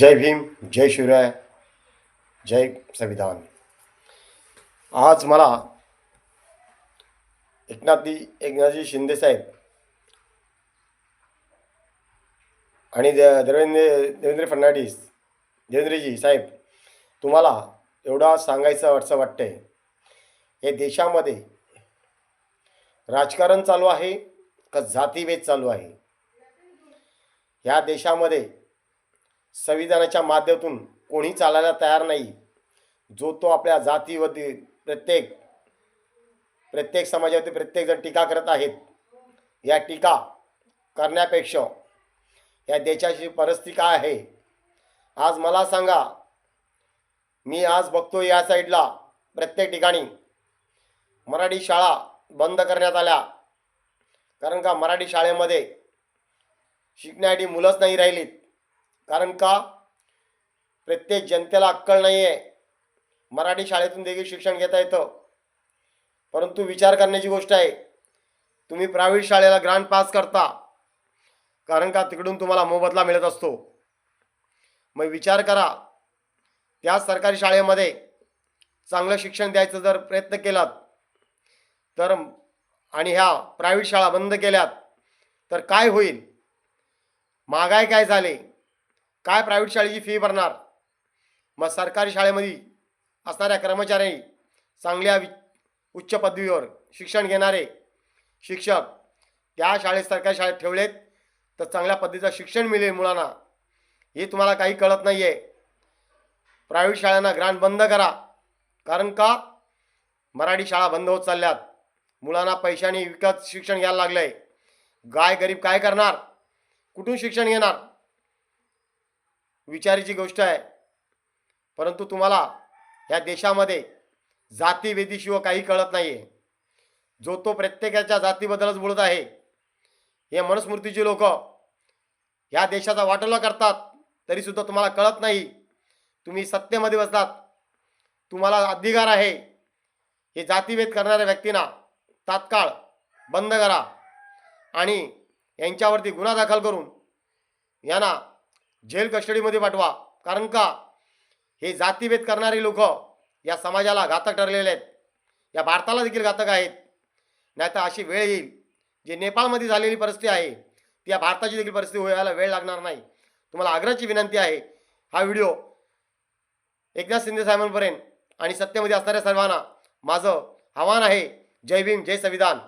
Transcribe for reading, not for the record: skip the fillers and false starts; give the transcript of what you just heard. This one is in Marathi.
जय भीम, जय शिवराय, जय संविधान. आज मला एकनाथजी शिंदे साहेब आणि देवेंद्र फडणवीस देवेंद्रजी साहेब, तुम्हाला एवढा सांगायचं असं वाटतंय. हे देशामध्ये राजकारण चालू आहे का जातीभेद चालू आहे? ह्या देशामध्ये संविधानाच्या माध्यमातून कोणी चालायला तयार नाही. जो तो आपल्या जातीवरती प्रत्येक समाजावरती प्रत्येकजण टीका करत आहेत. या टीका करण्यापेक्षा या देशाची परिस्थिती काय आहे आज मला सांगा. मी आज बघतो या साईडला प्रत्येक ठिकाणी मराठी शाळा बंद करण्यात आल्या. कारण का मराठी शाळेमध्ये शिकण्यासाठी मुलंच नाही राहिलीत. कारण का प्रत्येक जनतेला अक्कल नाही आहे. मराठी शाळेतून देखील शिक्षण घेता येतं, परंतु विचार करण्याची गोष्ट आहे. तुम्ही प्रायव्हेट शाळेला ग्रांट पास करता कारण का तिकडून तुम्हाला मोबदला मिळत असतो. मग विचार करा, त्या सरकारी शाळेमध्ये चांगलं शिक्षण द्यायचं जर प्रयत्न केलात तर आणि ह्या प्रायव्हेट शाळा बंद केल्यात तर काय होईल? महागाई काय झाली? काय प्रायव्हेट शाळेची फी भरणार? मग सरकारी शाळेमध्ये असणाऱ्या कर्मचारी चांगल्या उच्च पदवीवर शिक्षण घेणारे शिक्षक त्या सरकारी शाळेत ठेवलेत तर चांगल्या पद्धतीचं शिक्षण मिळेल मुलांना. हे तुम्हाला काही कळत नाही आहे. प्रायव्हेट शाळांना ग्रांट बंद करा. कारण का मराठी शाळा बंद होत चालल्यात. मुलांना पैशाने विकत शिक्षण घ्यायला लागलं आहे. गरीब काय करणार? कुठून शिक्षण घेणार? विचाराची गोष्ट आहे. परंतु तुम्हाला या देशामध्ये जातीभेदीशिवाय काही कळत नाही आहे. जो तो प्रत्येकाच्या जातीबद्दलच बोलत आहे. हे मनुस्मृतीचे लोक ह्या देशाचा वाटोळा करतात, तरीसुद्धा तुम्हाला कळत नाही. तुम्ही सत्तेमध्ये बसलात, तुम्हाला अधिकार आहे. हे जातीभेद करणाऱ्या व्यक्तींना तात्काळ बंद करा आणि यांच्यावरती गुन्हा दाखल करून यांना जेल कस्टडीमध्ये पाठवा. कारण का हे जातीभेद करणारे लोक या समाजाला घातक ठरलेले आहेत. या भारताला देखील घातक आहेत. नाही तर अशी वेळ येईल जे नेपाळमध्ये झालेली परिस्थिती आहे ती या भारताची देखील परिस्थिती व्हायला वेळ लागणार नाही. तुम्हाला आग्रहाची विनंती आहे, हा व्हिडिओ एकनाथ शिंदे साहेबांपर्यंत आणि सत्तेमध्ये असणाऱ्या सर्वांना माझं आव्हान आहे. जय भीम, जय संविधान.